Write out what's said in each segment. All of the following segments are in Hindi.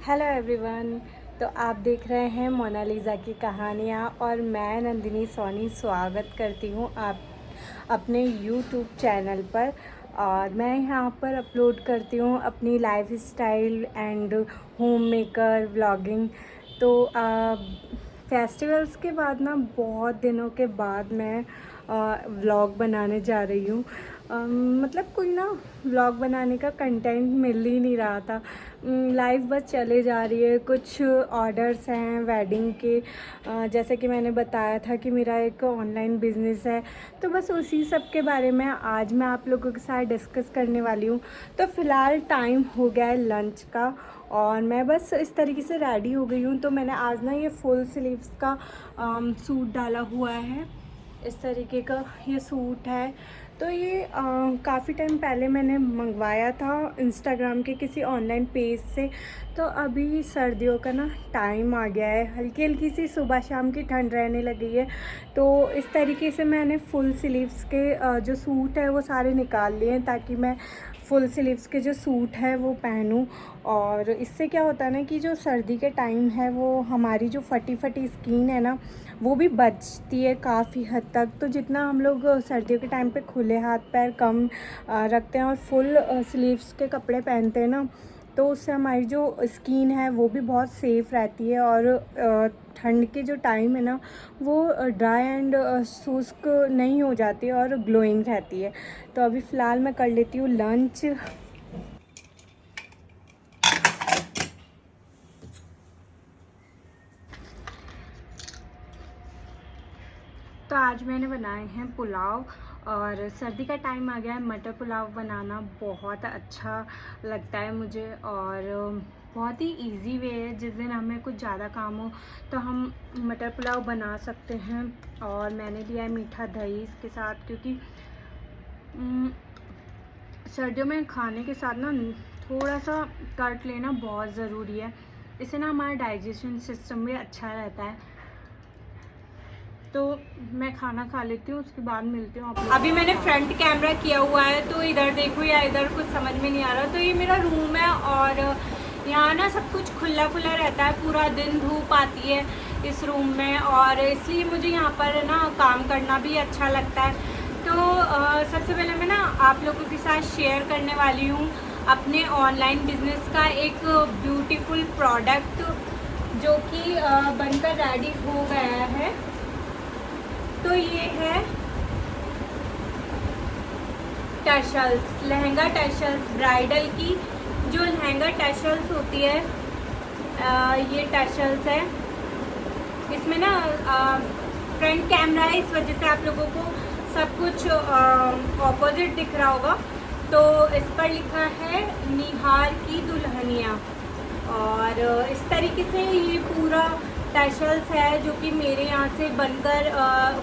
Hello everyone. तो आप देख रहे हैं मोनालिसा की कहानियाँ और मैं नंदिनी सोनी स्वागत करती हूँ आप अपने यूट्यूब चैनल पर। और मैं यहाँ पर अपलोड करती हूँ अपनी life style and home maker vlogging. तो फेस्टिवल्स के बाद ना बहुत दिनों के बाद मैं व्लॉग बनाने जा रही हूँ। मतलब कोई ना व्लॉग बनाने का कंटेंट मिल ही नहीं रहा था। लाइफ बस चले जा रही है। कुछ ऑर्डर्स हैं वेडिंग के, जैसे कि मैंने बताया था कि मेरा एक ऑनलाइन बिजनेस है, तो बस उसी सब के बारे में आज मैं आप लोगों के साथ डिस्कस करने वाली हूँ। तो फ़िलहाल टाइम हो गया है लंच का और मैं बस इस तरीके से रेडी हो गई हूँ। तो मैंने आज ना ये फुल स्लीव्स का सूट डाला हुआ है। इस तरीके का ये सूट है। तो ये काफ़ी टाइम पहले मैंने मंगवाया था इंस्टाग्राम के किसी ऑनलाइन पेज से। तो अभी सर्दियों का ना टाइम आ गया है, हल्की हल्की सी सुबह शाम की ठंड रहने लगी है। तो इस तरीके से मैंने फुल स्लीव्स के जो सूट है वो सारे निकाल लिए हैं ताकि मैं फुल स्लीव्स के जो सूट है वो पहनूं। और इससे क्या होता है ना कि जो सर्दी के टाइम है वो हमारी जो फटी फटी स्किन है ना वो भी बचती है काफ़ी हद तक। तो जितना हम लोग सर्दियों के टाइम पे खुले हाथ पैर कम रखते हैं और फुल स्लीव्स के कपड़े पहनते हैं ना, तो उससे हमारी जो स्किन है वो भी बहुत सेफ़ रहती है। और ठंड के जो टाइम है ना वो ड्राई एंड शुष्क नहीं हो जाती है और ग्लोइंग रहती है। तो अभी फ़िलहाल मैं कर लेती हूँ लंच। तो आज मैंने बनाए हैं पुलाव। और सर्दी का टाइम आ गया है, मटर पुलाव बनाना बहुत अच्छा लगता है मुझे। और बहुत ही इजी वे है, जिस दिन हमें कुछ ज़्यादा काम हो तो हम मटर पुलाव बना सकते हैं। और मैंने लिया है मीठा दही इसके साथ, क्योंकि सर्दियों में खाने के साथ ना थोड़ा सा कट लेना बहुत ज़रूरी है। इससे ना हमारा डाइजेशन सिस्टम भी अच्छा रहता है। तो मैं खाना खा लेती हूँ, उसके बाद मिलती हूँ आप लोग। अभी मैंने फ्रंट कैमरा किया हुआ है, तो इधर देखो या इधर कुछ समझ में नहीं आ रहा। तो ये मेरा रूम है और यहाँ ना सब कुछ खुला खुला रहता है, पूरा दिन धूप आती है इस रूम में, और इसलिए मुझे यहाँ पर ना काम करना भी अच्छा लगता है। तो सबसे पहले मैं ना आप लोगों के साथ शेयर करने वाली हूँ अपने ऑनलाइन बिजनेस का एक ब्यूटीफुल प्रोडक्ट जो कि बनकर रेडी हो गया है। तो ये है टशल्स, लहंगा टशल्स, ब्राइडल की जो लहंगा टशल्स होती है, ये टशल्स है। इसमें ना फ्रंट कैमरा है, इस वजह से आप लोगों को सब कुछ ऑपोजिट दिख रहा होगा। तो इस पर लिखा है निहार की दुल्हनिया। और इस तरीके से ये पूरा टशल्स है जो कि मेरे यहाँ से बनकर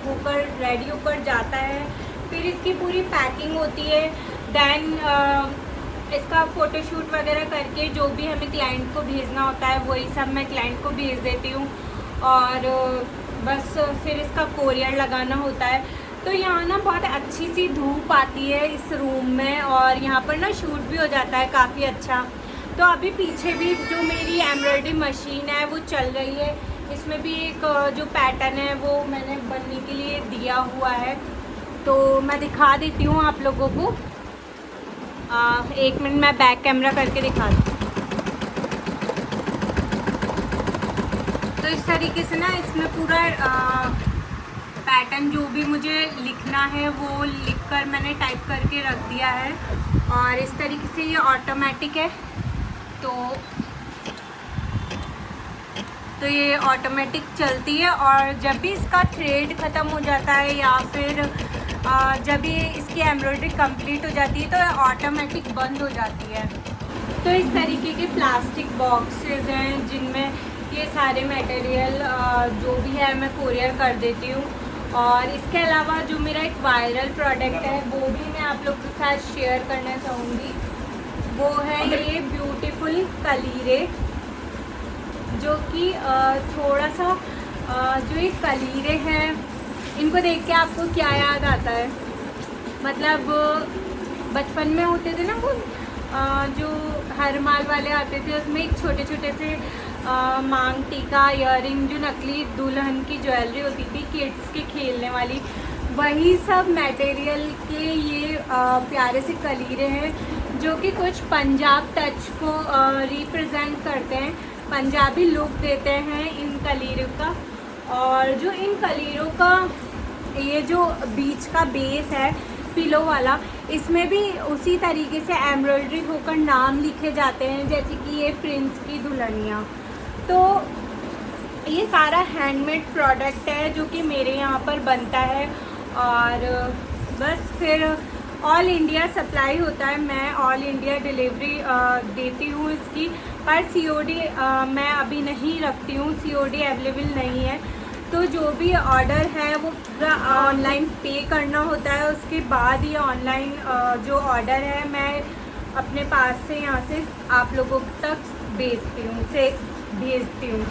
होकर रेडी होकर जाता है। फिर इसकी पूरी पैकिंग होती है, देन इसका फ़ोटोशूट वगैरह करके जो भी हमें क्लाइंट को भेजना होता है वही सब मैं क्लाइंट को भेज देती हूँ। और बस फिर इसका कोरियर लगाना होता है। तो यहाँ ना बहुत अच्छी सी धूप आती है इस रूम में, और यहाँ पर ना शूट भी हो जाता है काफ़ी अच्छा। तो अभी पीछे भी जो मेरी एम्ब्रॉयडरी मशीन है वो चल रही है, इसमें भी एक जो पैटर्न है वो मैंने बनने के लिए दिया हुआ है। तो मैं दिखा देती हूँ आप लोगों को। एक मिनट मैं बैक कैमरा करके दिखा दूँ। तो इस तरीके से ना इसमें पूरा पैटर्न जो भी मुझे लिखना है वो लिखकर मैंने टाइप करके रख दिया है। और इस तरीके से ये ऑटोमेटिक है। तो ये ऑटोमेटिक चलती है, और जब भी इसका थ्रेड ख़त्म हो जाता है या फिर जब ये इसकी एम्ब्रॉयडरी कंप्लीट हो जाती है तो ऑटोमेटिक बंद हो जाती है। तो इस तरीके के प्लास्टिक बॉक्सेस हैं जिनमें ये सारे मटेरियल जो भी है मैं कोरियर कर देती हूँ। और इसके अलावा जो मेरा एक वायरल प्रोडक्ट है वो भी मैं आप लोग के साथ शेयर करना चाहूँगी। वो है ये ब्यूटीफुल कलीरे, जो कि थोड़ा सा जो ये कलीरे हैं इनको देख के आपको क्या याद आता है? मतलब बचपन में होते थे ना वो जो हर माल वाले आते थे उसमें एक छोटे छोटे से मांग टीका, इयररिंग, जो नकली दुल्हन की ज्वेलरी होती थी किड्स के खेलने वाली, वही सब मटेरियल के ये प्यारे से कलीरे हैं जो कि कुछ पंजाब टच को रिप्रेजेंट करते हैं, पंजाबी लुक देते हैं इन कलीरों का। और जो इन कलीरों का ये जो बीच का बेस है पिलो वाला, इसमें भी उसी तरीके से एम्ब्रॉयडरी होकर नाम लिखे जाते हैं, जैसे कि ये प्रिंस की दुल्हनिया। तो ये सारा हैंडमेड प्रोडक्ट है जो कि मेरे यहाँ पर बनता है और बस फिर ऑल इंडिया सप्लाई होता है। मैं ऑल इंडिया डिलीवरी देती हूँ इसकी, पर सीओडी मैं अभी नहीं रखती हूँ, सीओडी अवेलेबल नहीं है। तो जो भी ऑर्डर है वो पूरा ऑनलाइन पे करना होता है, उसके बाद ये ऑनलाइन जो ऑर्डर है मैं अपने पास से यहाँ से आप लोगों तक भेजती हूँ।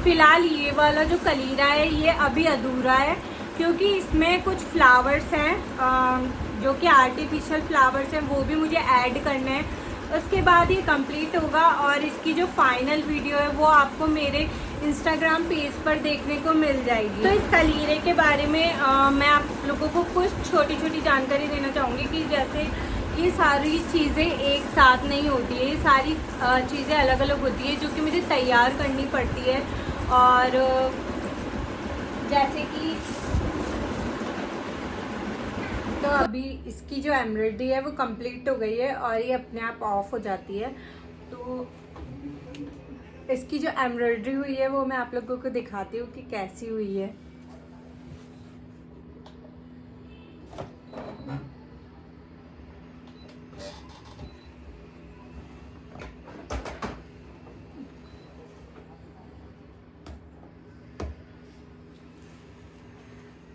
फ़िलहाल ये वाला जो कलीरा है ये अभी अधूरा है, क्योंकि इसमें कुछ फ्लावर्स हैं जो कि आर्टिफिशियल फ्लावर्स हैं, वो भी मुझे ऐड करने हैं। उसके बाद ये कंप्लीट होगा और इसकी जो फाइनल वीडियो है वो आपको मेरे इंस्टाग्राम पेज पर देखने को मिल जाएगी। तो इस कलीरे के बारे में मैं आप लोगों को कुछ छोटी छोटी जानकारी देना चाहूँगी कि जैसे ये सारी चीज़ें एक साथ नहीं होती है, ये सारी चीज़ें अलग अलग होती है जो कि मुझे तैयार करनी पड़ती है। और जैसे कि तो अभी इसकी जो एम्ब्रॉयडरी है वो कंप्लीट हो गई है और ये अपने आप ऑफ हो जाती है। तो इसकी जो एम्ब्रॉयडरी हुई है वो मैं आप लोगों को दिखाती हूँ कि कैसी हुई है।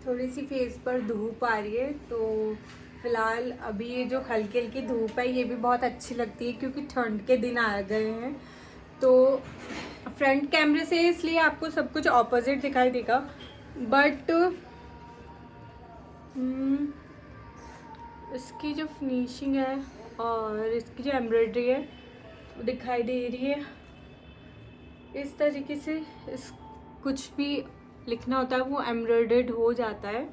थोड़ी सी फेस पर धूप आ रही है, तो फिलहाल अभी ये जो हल्की हल्की धूप है ये भी बहुत अच्छी लगती है क्योंकि ठंड के दिन आ गए हैं। तो फ्रंट कैमरे से इसलिए आपको सब कुछ ऑपोजिट दिखाई देगा, बट इसकी जो फिनिशिंग है और इसकी जो एम्ब्रॉयडरी है वो दिखाई दे रही है इस तरीके से। इस कुछ भी लिखना होता है वो एम्ब्रॉयडर्ड हो जाता है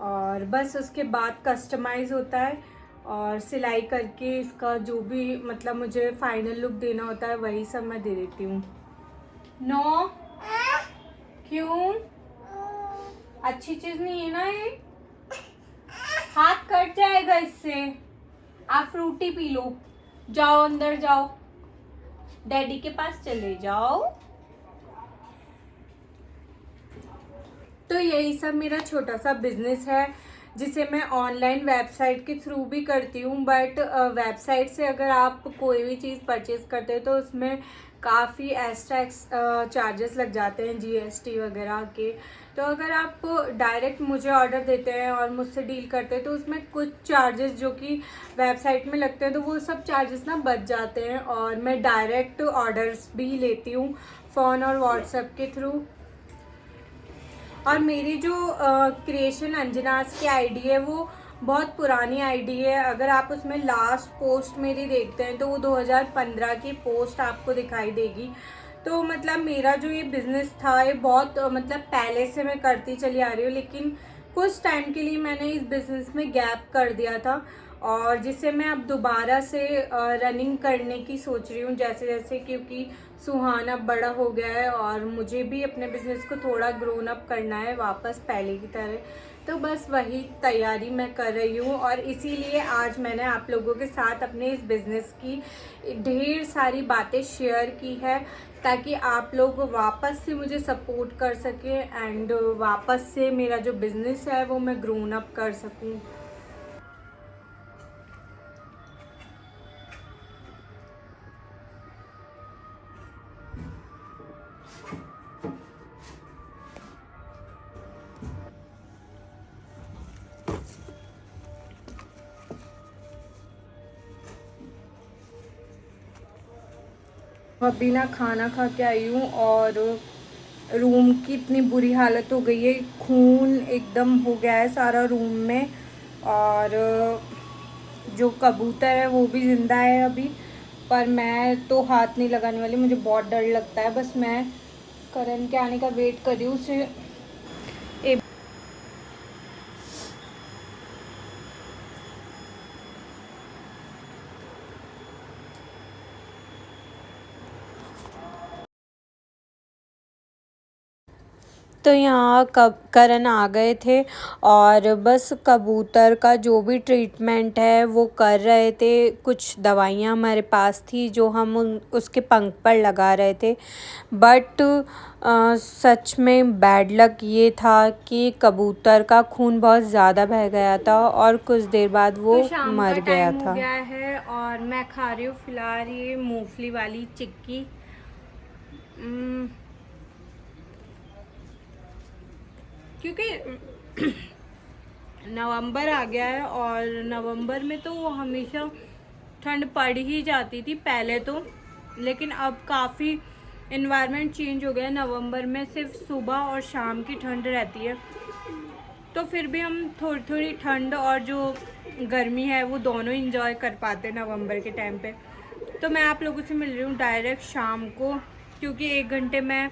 और बस उसके बाद कस्टमाइज़ होता है और सिलाई करके इसका जो भी मतलब मुझे फाइनल लुक देना होता है वही सब मैं दे देती हूँ। नो, क्यों? अच्छी चीज़ नहीं है ना ये, हाथ कट जाएगा इससे। आप फ्रूटी पी लो, जाओ अंदर जाओ, डैडी के पास चले जाओ। तो यही सब मेरा छोटा सा बिजनेस है जिसे मैं ऑनलाइन वेबसाइट के थ्रू भी करती हूँ, बट वेबसाइट से अगर आप कोई भी चीज़ परचेज़ करते हैं तो उसमें काफ़ी एक्स्ट्रा चार्जेस लग जाते हैं जीएसटी वगैरह के। तो अगर आप डायरेक्ट मुझे ऑर्डर देते हैं और मुझसे डील करते हैं तो उसमें कुछ चार्जेस जो कि वेबसाइट में लगते हैं तो वो सब चार्जेस ना बच जाते हैं और मैं डायरेक्ट ऑर्डर्स भी लेती हूँ फ़ोन और व्हाट्सएप के थ्रू। और मेरी जो क्रिएशन अंजनास की आईडी है वो बहुत पुरानी आईडी है। अगर आप उसमें लास्ट पोस्ट मेरी देखते हैं तो वो 2015 की पोस्ट आपको दिखाई देगी। तो मतलब मेरा जो ये बिज़नेस था ये बहुत मतलब पहले से मैं करती चली आ रही हूँ, लेकिन कुछ टाइम के लिए मैंने इस बिज़नेस में गैप कर दिया था और जिसे मैं अब दोबारा से रनिंग करने की सोच रही हूँ जैसे जैसे, क्योंकि सुहान अब बड़ा हो गया है और मुझे भी अपने बिज़नेस को थोड़ा ग्रोन अप करना है वापस पहले की तरह। तो बस वही तैयारी मैं कर रही हूँ और इसीलिए आज मैंने आप लोगों के साथ अपने इस बिज़नेस की ढेर सारी बातें शेयर की है ताकि आप लोग वापस से मुझे सपोर्ट कर सकें एंड वापस से मेरा जो बिज़नेस है वो मैं ग्रोन अप कर सकूँ। अभी ना खाना खा के आई हूँ और रूम की इतनी बुरी हालत हो गई है, खून एकदम हो गया है सारा रूम में। और जो कबूतर है वो भी ज़िंदा है अभी, पर मैं तो हाथ नहीं लगाने वाली, मुझे बहुत डर लगता है। बस मैं करण के आने का वेट कर रही हूँ। उसे तो यहाँ करण आ गए थे और बस कबूतर का जो भी ट्रीटमेंट है वो कर रहे थे। कुछ दवाइयाँ हमारे पास थी जो हम उसके पंख पर लगा रहे थे, बट सच में बैड लक ये था कि कबूतर का खून बहुत ज़्यादा बह गया था और कुछ देर बाद वो तो मर गया था। हो गया है और मैं खा रही हूँ फिलहाल ये मूंगफली वाली चिक्की। क्योंकि नवंबर आ गया है और नवंबर में तो हमेशा ठंड पड़ ही जाती थी पहले तो, लेकिन अब काफ़ी इन्वायरमेंट चेंज हो गया है। नवंबर में सिर्फ सुबह और शाम की ठंड रहती है, तो फिर भी हम थोड़ी थोड़ी ठंड और जो गर्मी है वो दोनों इंजॉय कर पाते हैं नवंबर के टाइम पे। तो मैं आप लोगों से मिल रही हूँ डायरेक्ट शाम को, क्योंकि 1 घंटे में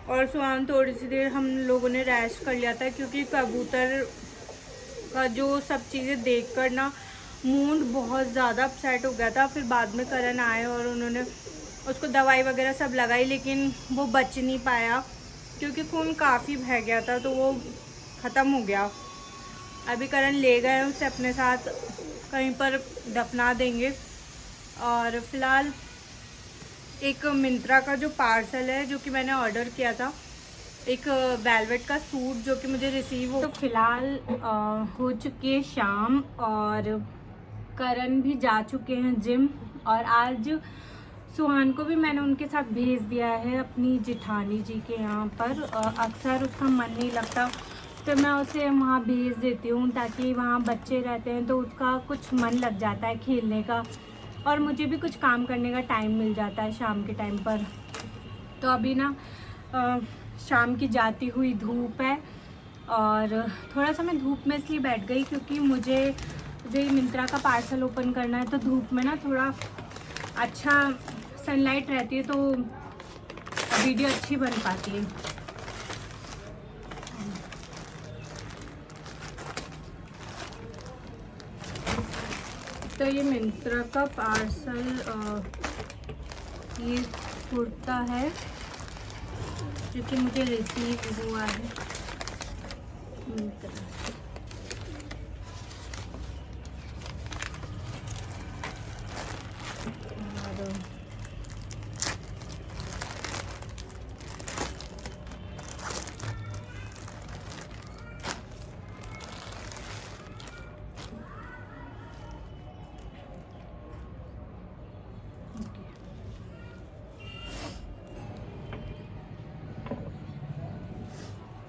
और सुहान थोड़ी सी देर हम लोगों ने रेस्ट कर लिया था, क्योंकि कबूतर का जो सब चीज़ें देखकर ना मूड बहुत ज़्यादा अपसेट हो गया था। फिर बाद में करण आए और उन्होंने उसको दवाई वगैरह सब लगाई, लेकिन वो बच नहीं पाया क्योंकि खून काफ़ी बह गया था, तो वो ख़त्म हो गया। अभी करण ले गए हैं उसे अपने साथ, कहीं पर दफना देंगे। और फिलहाल एक मिंत्रा का जो पार्सल है जो कि मैंने ऑर्डर किया था, एक वेलवेट का सूट जो कि मुझे रिसीव हो, तो फिलहाल हो चुकी है शाम और करण भी जा चुके हैं जिम। और आज सुहान को भी मैंने उनके साथ भेज दिया है अपनी जिठानी जी के यहाँ पर। अक्सर उसका मन नहीं लगता तो मैं उसे वहाँ भेज देती हूँ, ताकि वहाँ बच्चे रहते हैं तो उसका कुछ मन लग जाता है खेलने का, और मुझे भी कुछ काम करने का टाइम मिल जाता है शाम के टाइम पर। तो अभी ना शाम की जाती हुई धूप है और थोड़ा सा मैं धूप में इसलिए बैठ गई क्योंकि मुझे जो ये मिंत्रा का पार्सल ओपन करना है, तो धूप में ना थोड़ा अच्छा सनलाइट रहती है तो वीडियो अच्छी बन पाती है। तो ये मिंत्रा का पार्सल, ये कुर्ता है जो कि मुझे रिसीव हुआ है मिंत्रा से।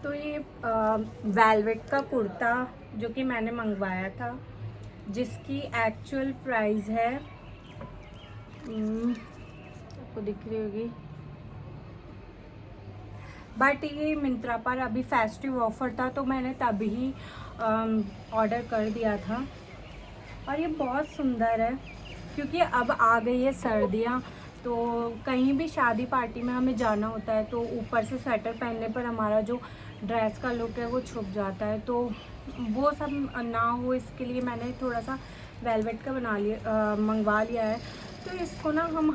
तो ये वेलवेट का कुर्ता जो कि मैंने मंगवाया था, जिसकी एक्चुअल प्राइस है आपको दिख रही होगी, बट ये मिंत्रा पर अभी फेस्टिव ऑफर था तो मैंने तभी ऑर्डर कर दिया था। और ये बहुत सुंदर है क्योंकि अब आ गई है सर्दियाँ, तो कहीं भी शादी पार्टी में हमें जाना होता है तो ऊपर से स्वेटर पहनने पर हमारा जो ड्रेस का लुक है वो छुप जाता है, तो वो सब ना हो इसके लिए मैंने थोड़ा सा वेलवेट का मंगवा लिया है। तो इसको ना हम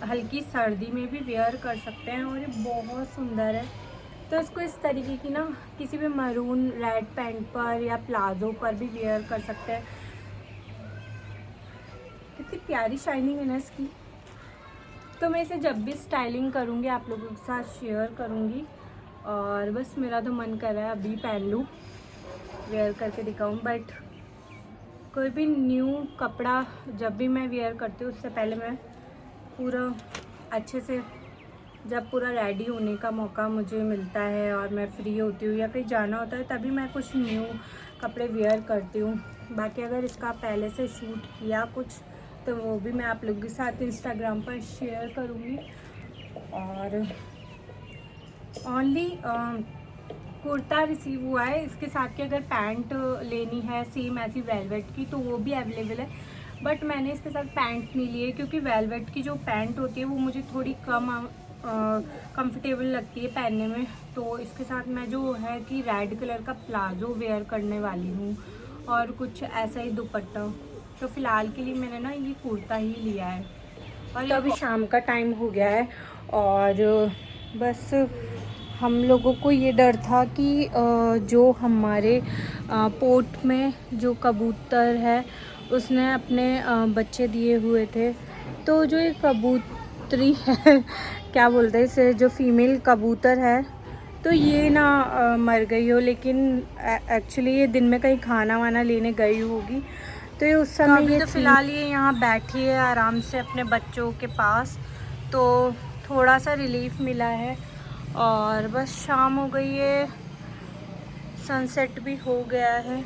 हल्की सर्दी में भी वेयर कर सकते हैं और ये बहुत सुंदर है। तो इसको इस तरीके की ना किसी भी मरून रेड पैंट पर या प्लाजो पर भी वेयर कर सकते हैं। कितनी प्यारी शाइनिंग है ना इसकी। तो मैं इसे जब भी स्टाइलिंग करूँगी आप लोगों के साथ शेयर करूँगी, और बस मेरा तो मन कर रहा है अभी पहन लूँ, वेयर करके दिखाऊँ। बट कोई भी न्यू कपड़ा जब भी मैं वेयर करती हूँ उससे पहले मैं पूरा अच्छे से, जब पूरा रेडी होने का मौका मुझे मिलता है और मैं फ्री होती हूँ या कहीं जाना होता है तभी मैं कुछ न्यू कपड़े वेयर करती हूँ। बाकी अगर इसका पहले से शूट किया कुछ तो वो भी मैं आप लोगों के साथ इंस्टाग्राम पर शेयर करूँगी। और ओनली कुर्ता रिसीव हुआ है, इसके साथ की अगर पैंट लेनी है सेम ऐसी वेलवेट की तो वो भी अवेलेबल है, बट मैंने इसके साथ पैंट नहीं लिए क्योंकि वेलवेट की जो पैंट होती है वो मुझे थोड़ी कम कंफर्टेबल लगती है पहनने में। तो इसके साथ मैं जो है कि रेड कलर का प्लाजो वेयर करने वाली हूँ और कुछ ऐसा ही दुपट्टा। तो फ़िलहाल के लिए मैंने ना ये कुर्ता ही लिया है। और तो अभी शाम का टाइम हो गया है और बस हम लोगों को ये डर था कि जो हमारे पोर्ट में जो कबूतर है उसने अपने बच्चे दिए हुए थे। तो जो ये कबूतरी है क्या बोलते हैं इसे, जो फीमेल कबूतर है, तो ये ना मर गई हो, लेकिन एक्चुअली ये दिन में कहीं खाना वाना लेने गई होगी। तो ये उस समय अभी तो फ़िलहाल ये यहाँ बैठी है आराम से अपने बच्चों के पास, तो थोड़ा सा रिलीफ मिला है। और बस शाम हो गई है, सनसेट भी हो गया है।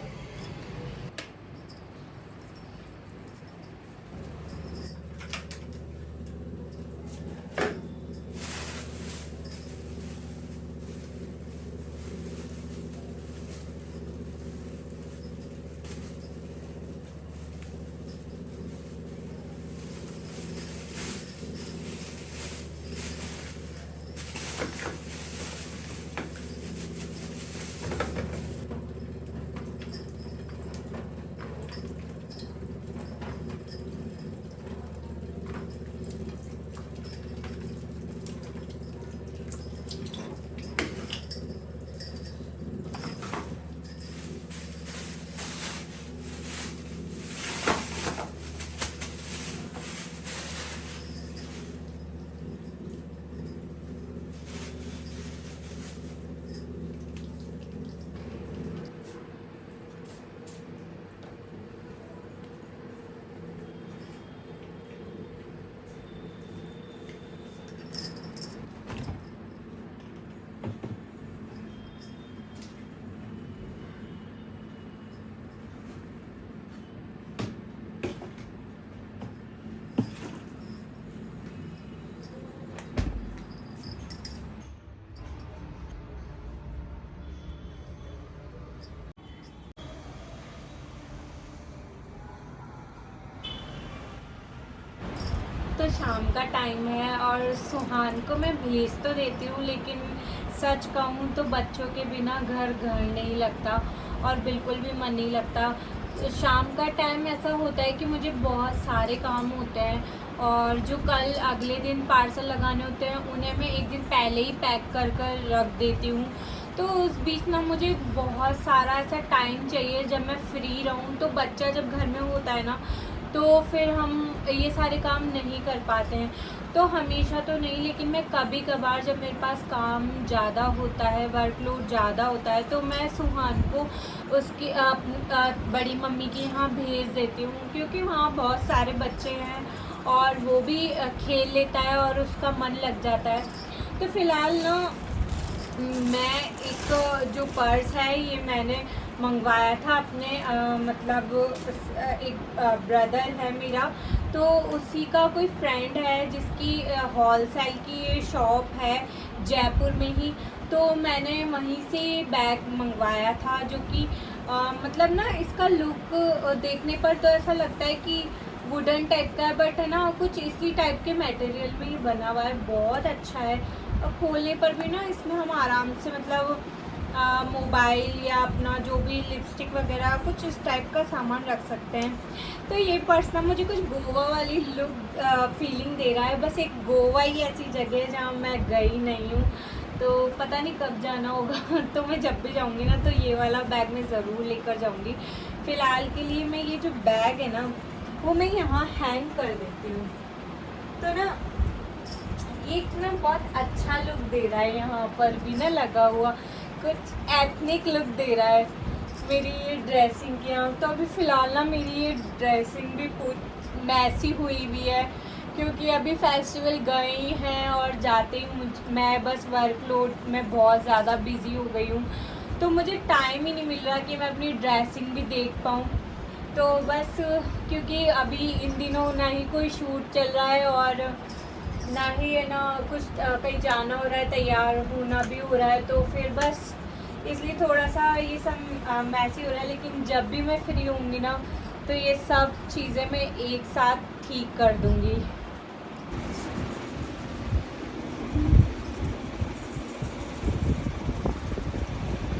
तो शाम का टाइम है और सुहान को मैं भेज तो देती हूँ, लेकिन सच कहूँ तो बच्चों के बिना घर घर नहीं लगता और बिल्कुल भी मन नहीं लगता। शाम का टाइम ऐसा होता है कि मुझे बहुत सारे काम होते हैं और जो कल अगले दिन पार्सल लगाने होते हैं उन्हें मैं एक दिन पहले ही पैक कर कर रख देती हूँ। तो उस बीच ना मुझे बहुत सारा ऐसा टाइम चाहिए जब मैं फ्री रहूँ। तो बच्चा जब घर में होता है ना तो फिर हम ये सारे काम नहीं कर पाते हैं। तो हमेशा तो नहीं, लेकिन मैं कभी कभार जब मेरे पास काम ज़्यादा होता है, वर्कलोड ज़्यादा होता है, तो मैं सुहान को उसकी बड़ी मम्मी के यहाँ भेज देती हूँ, क्योंकि वहाँ बहुत सारे बच्चे हैं और वो भी खेल लेता है और उसका मन लग जाता है। तो फ़िलहाल ना मैं एक जो पर्स है ये मैंने मंगवाया था अपने मतलब एक ब्रदर है मेरा, तो उसी का कोई फ्रेंड है जिसकी होलसेल की ये शॉप है जयपुर में ही। तो मैंने वहीं से बैग मंगवाया था, जो कि मतलब ना इसका लुक देखने पर तो ऐसा लगता है कि वुडन टाइप का है, बट है ना कुछ इसी टाइप के मटेरियल में ही बना हुआ है, बहुत अच्छा है। और खोलने पर भी ना इसमें हम आराम से मतलब मोबाइल या अपना जो भी लिपस्टिक वगैरह कुछ इस टाइप का सामान रख सकते हैं। तो ये पर्स ना मुझे कुछ गोवा वाली लुक फीलिंग दे रहा है। बस एक गोवा ही ऐसी जगह है जहाँ मैं गई नहीं हूँ, तो पता नहीं कब जाना होगा तो मैं जब भी जाऊँगी ना तो ये वाला बैग मैं ज़रूर लेकर जाऊँगी। फ़िलहाल के लिए मैं ये जो बैग है ना वो मैं यहाँ हैंग कर देती हूँ। तो ना एक ना बहुत अच्छा लुक दे रहा है, यहाँ पर भी ना लगा हुआ कुछ एथनिक लुक दे रहा है मेरी ये ड्रेसिंग के यहाँ। तो अभी फ़िलहाल ना मेरी ये ड्रेसिंग भी मैसी हुई हुई है, क्योंकि अभी फेस्टिवल गए हैं और जाते ही मैं बस वर्कलोड में बहुत ज़्यादा बिज़ी हो गई हूँ, तो मुझे टाइम ही नहीं मिल रहा कि मैं अपनी ड्रेसिंग भी देख पाऊँ। तो बस क्योंकि अभी इन दिनों ना ही कोई शूट चल रहा है और ना ही है ना कुछ कहीं जाना हो रहा है, तैयार होना भी हो रहा है, तो फिर बस इसलिए थोड़ा सा ये सब मैसी हो रहा है। लेकिन जब भी मैं फ्री होंगी ना तो ये सब चीज़ें मैं एक साथ ठीक कर दूँगी।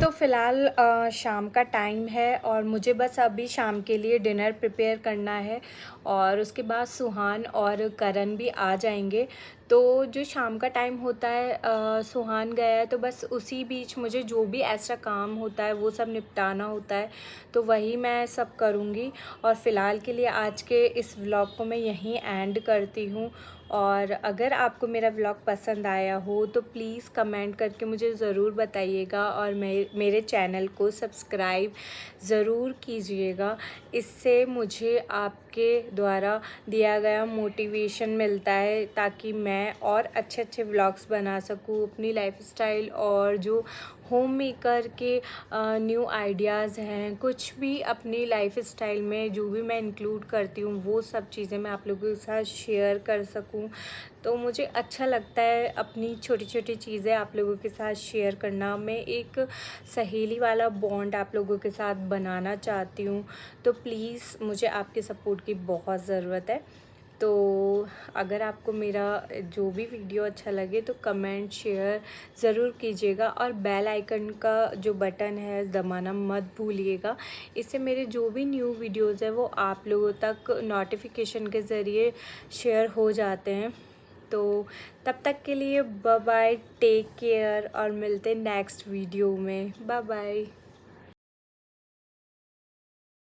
तो फ़िलहाल शाम का टाइम है और मुझे बस अभी शाम के लिए डिनर प्रिपेयर करना है और उसके बाद सुहान और करण भी आ जाएंगे। तो जो शाम का टाइम होता है, सुहान गया है तो बस उसी बीच मुझे जो भी एक्स्ट्रा काम होता है वो सब निपटाना होता है, तो वही मैं सब करूँगी। और फ़िलहाल के लिए आज के इस व्लॉग को मैं यहीं एंड करती हूँ। और अगर आपको मेरा व्लॉग पसंद आया हो तो प्लीज़ कमेंट करके मुझे ज़रूर बताइएगा और मेरे चैनल को सब्सक्राइब ज़रूर कीजिएगा। इससे मुझे आपके द्वारा दिया गया मोटिवेशन मिलता है ताकि मैं और अच्छे अच्छे व्लॉग्स बना सकूँ अपनी लाइफस्टाइल और जो होम मेकर के न्यू आइडियाज़ हैं, कुछ भी अपनी लाइफस्टाइल में जो भी मैं इंक्लूड करती हूँ वो सब चीज़ें मैं आप लोगों के साथ शेयर कर सकूँ। तो मुझे अच्छा लगता है अपनी छोटी छोटी चीज़ें आप लोगों के साथ शेयर करना। मैं एक सहेली वाला बॉन्ड आप लोगों के साथ बनाना चाहती हूँ, तो प्लीज़ मुझे आपके सपोर्ट की बहुत ज़रूरत है। तो अगर आपको मेरा जो भी वीडियो अच्छा लगे तो कमेंट शेयर ज़रूर कीजिएगा और बेल आइकन का जो बटन है दबाना मत भूलिएगा। इससे मेरे जो भी न्यू वीडियोज़ है वो आप लोगों तक नोटिफिकेशन के ज़रिए शेयर हो जाते हैं। तो तब तक के लिए बाय बाय, टेक केयर और मिलते हैं नेक्स्ट वीडियो में। Bye bye.